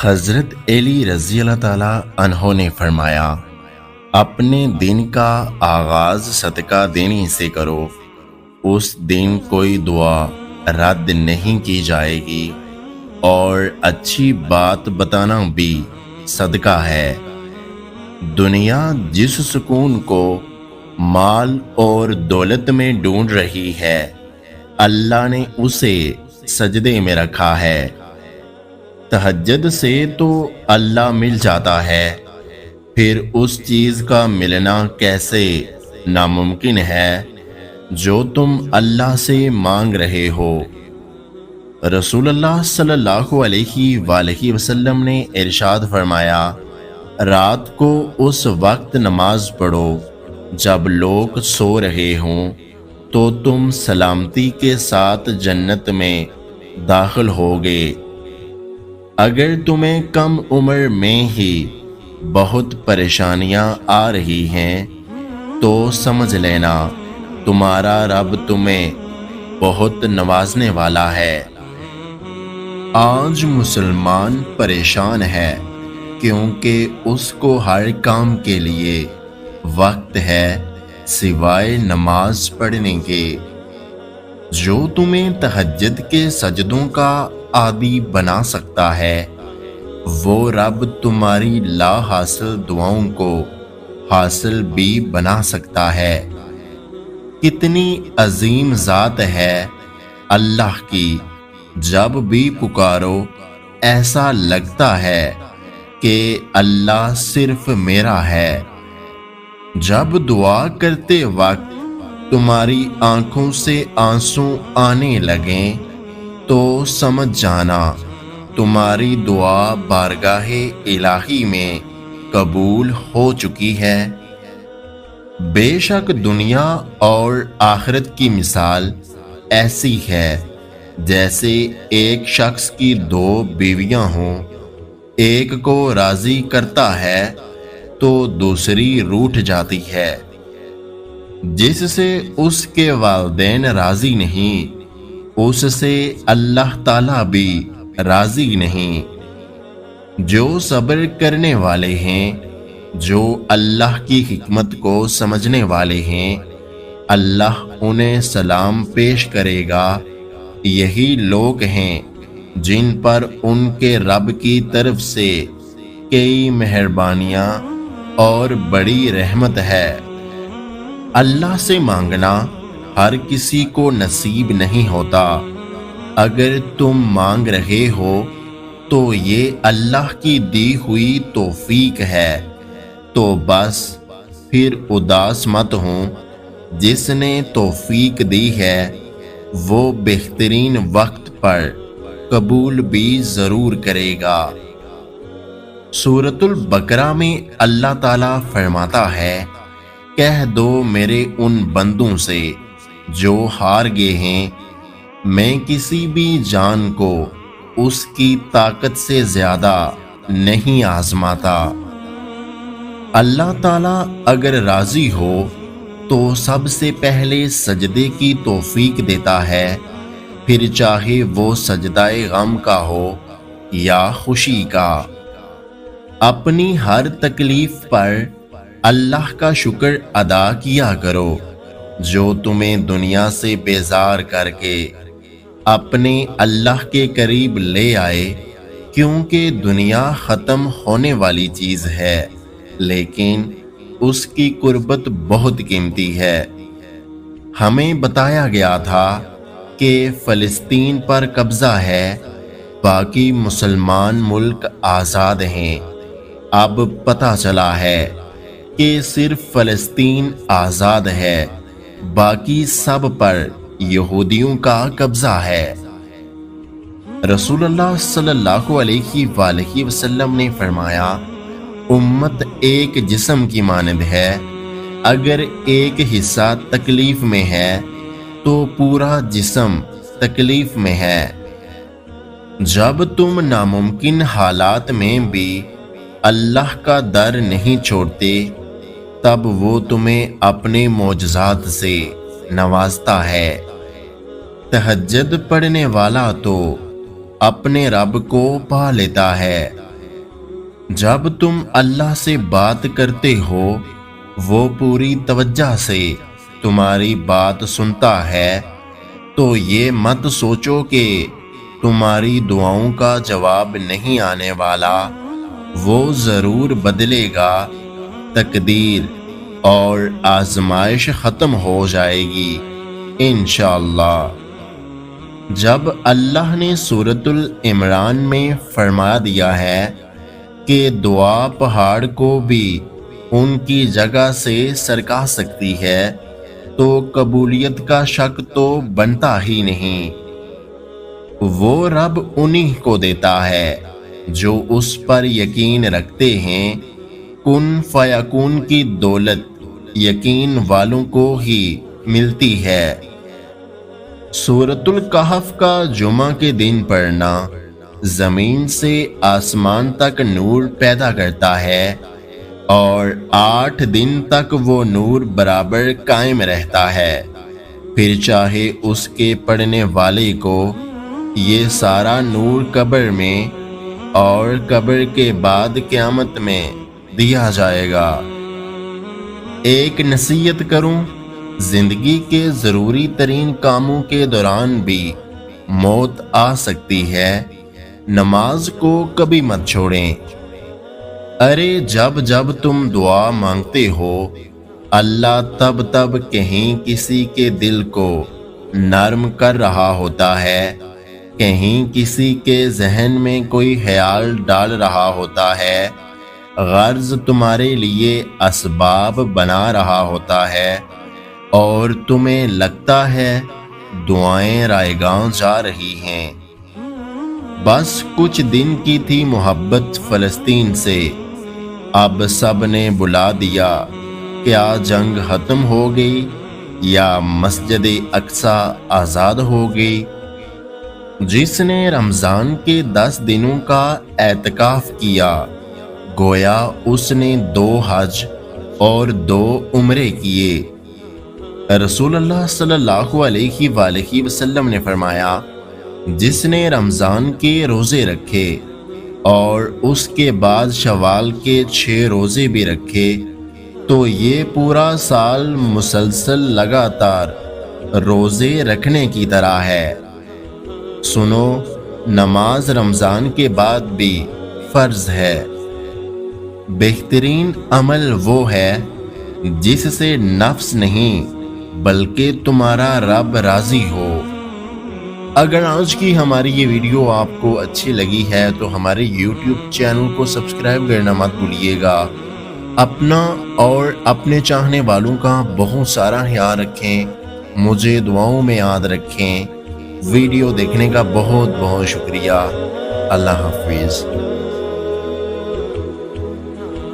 حضرت علی رضی اللہ تعالیٰ عنہ نے فرمایا، اپنے دن کا آغاز صدقہ دینے سے کرو، اس دن کوئی دعا رد نہیں کی جائے گی، اور اچھی بات بتانا بھی صدقہ ہے۔ دنیا جس سکون کو مال اور دولت میں ڈھونڈ رہی ہے، اللہ نے اسے سجدے میں رکھا ہے۔ تہجد سے تو اللہ مل جاتا ہے، پھر اس چیز کا ملنا کیسے ناممکن ہے جو تم اللہ سے مانگ رہے ہو۔ رسول اللہ صلی اللہ علیہ وآلہ وسلم نے ارشاد فرمایا، رات کو اس وقت نماز پڑھو جب لوگ سو رہے ہوں، تو تم سلامتی کے ساتھ جنت میں داخل ہوگے۔ اگر تمہیں کم عمر میں ہی بہت پریشانیاں آ رہی ہیں تو سمجھ لینا تمہارا رب تمہیں بہت نوازنے والا ہے۔ آج مسلمان پریشان ہے کیونکہ اس کو ہر کام کے لیے وقت ہے سوائے نماز پڑھنے کے۔ جو تمہیں تہجد کے سجدوں کا عادی بنا سکتا ہے، وہ رب تمہاری لا حاصل دعاؤں کو حاصل بھی بنا سکتا ہے۔ کتنی عظیم ذات ہے اللہ کی، جب بھی پکارو ایسا لگتا ہے کہ اللہ صرف میرا ہے۔ جب دعا کرتے وقت تمہاری آنکھوں سے آنسو آنے لگیں تو سمجھ جانا تمہاری دعا بارگاہ الہی میں قبول ہو چکی ہے۔ بے شک دنیا اور آخرت کی مثال ایسی ہے جیسے ایک شخص کی دو بیویاں ہوں، ایک کو راضی کرتا ہے تو دوسری روٹھ جاتی ہے۔ جس سے اس کے والدین راضی نہیں، اس سے اللہ تعالیٰ بھی راضی نہیں۔ جو صبر کرنے والے ہیں، جو اللہ کی حکمت کو سمجھنے والے ہیں، اللہ انہیں سلام پیش کرے گا۔ یہی لوگ ہیں جن پر ان کے رب کی طرف سے کئی مہربانیاں اور بڑی رحمت ہے۔ اللہ سے مانگنا ہر کسی کو نصیب نہیں ہوتا۔ اگر تم مانگ رہے ہو تو یہ اللہ کی دی ہوئی توفیق ہے، تو بس پھر اداس مت ہوں۔ جس نے توفیق دی ہے وہ بہترین وقت پر قبول بھی ضرور کرے گا۔ سورۃ البقرہ میں اللہ تعالیٰ فرماتا ہے، کہہ دو میرے ان بندوں سے جو ہار گئے ہیں، میں کسی بھی جان کو اس کی طاقت سے زیادہ نہیں آزماتا۔ اللہ تعالیٰ اگر راضی ہو تو سب سے پہلے سجدے کی توفیق دیتا ہے، پھر چاہے وہ سجدہ غم کا ہو یا خوشی کا۔ اپنی ہر تکلیف پر اللہ کا شکر ادا کیا کرو جو تمہیں دنیا سے بیزار کر کے اپنے اللہ کے قریب لے آئے، کیونکہ دنیا ختم ہونے والی چیز ہے لیکن اس کی قربت بہت قیمتی ہے۔ ہمیں بتایا گیا تھا کہ فلسطین پر قبضہ ہے، باقی مسلمان ملک آزاد ہیں۔ اب پتہ چلا ہے کہ صرف فلسطین آزاد ہے، باقی سب پر یہودیوں کا قبضہ ہے۔ رسول اللہ صلی اللہ علیہ وآلہ وسلم نے فرمایا، امت ایک جسم کی مانند ہے، اگر ایک حصہ تکلیف میں ہے تو پورا جسم تکلیف میں ہے۔ جب تم ناممکن حالات میں بھی اللہ کا در نہیں چھوڑتے، تب وہ تمہیں اپنے معجزات سے نوازتا ہے۔ تہجد پڑھنے والا تو اپنے رب کو پا لیتا ہے، جب تم اللہ سے بات کرتے ہو وہ پوری توجہ سے تمہاری بات سنتا ہے، تو یہ مت سوچو کہ تمہاری دعاؤں کا جواب نہیں آنے والا، وہ ضرور بدلے گا۔ تقدیر اور آزمائش ختم ہو جائے گی انشاءاللہ۔ جب اللہ نے سورۃ العمران میں فرما دیا ہے کہ دعا پہاڑ کو بھی ان کی جگہ سے سرکا سکتی ہے، تو قبولیت کا شک تو بنتا ہی نہیں۔ وہ رب انہی کو دیتا ہے جو اس پر یقین رکھتے ہیں۔ کن فیکون کی دولت یقین والوں کو ہی ملتی ہے۔ سورۃ الکہف کا جمعہ کے دن پڑھنا زمین سے آسمان تک نور پیدا کرتا ہے، اور 8 دن تک وہ نور برابر قائم رہتا ہے۔ پھر چاہے اس کے پڑھنے والے کو یہ سارا نور قبر میں اور قبر کے بعد قیامت میں دیا جائے گا۔ ایک نصیحت کروں، زندگی کے ضروری ترین کاموں کے دوران بھی موت آ سکتی ہے، نماز کو کبھی مت چھوڑیں۔ ارے جب جب تم دعا مانگتے ہو، اللہ تب کہیں کسی کے دل کو نرم کر رہا ہوتا ہے، کہیں کسی کے ذہن میں کوئی خیال ڈال رہا ہوتا ہے، غرض تمہارے لیے اسباب بنا رہا ہوتا ہے، اور تمہیں لگتا ہے دعائیں رائیگاں جا رہی ہیں۔ بس کچھ دن کی تھی محبت فلسطین سے، اب سب نے بلا دیا۔ کیا جنگ ختم ہو گئی یا مسجد اقصی آزاد ہو گئی؟ جس نے رمضان کے 10 دنوں کا اعتکاف کیا، گویا اس نے 2 حج اور 2 عمرے کیے۔ رسول اللہ صلی اللہ علیہ وآلہ وسلم نے فرمایا، جس نے رمضان کے روزے رکھے اور اس کے بعد شوال کے 6 روزے بھی رکھے، تو یہ پورا سال مسلسل لگاتار روزے رکھنے کی طرح ہے۔ سنو، نماز رمضان کے بعد بھی فرض ہے۔ بہترین عمل وہ ہے جس سے نفس نہیں بلکہ تمہارا رب راضی ہو۔ اگر آج کی ہماری یہ ویڈیو آپ کو اچھی لگی ہے تو ہمارے YouTube چینل کو سبسکرائب کرنا مت بھولیے گا۔ اپنا اور اپنے چاہنے والوں کا بہت سارا خیال رکھیں، مجھے دعاؤں میں یاد رکھیں۔ ویڈیو دیکھنے کا بہت بہت شکریہ۔ اللہ حافظ۔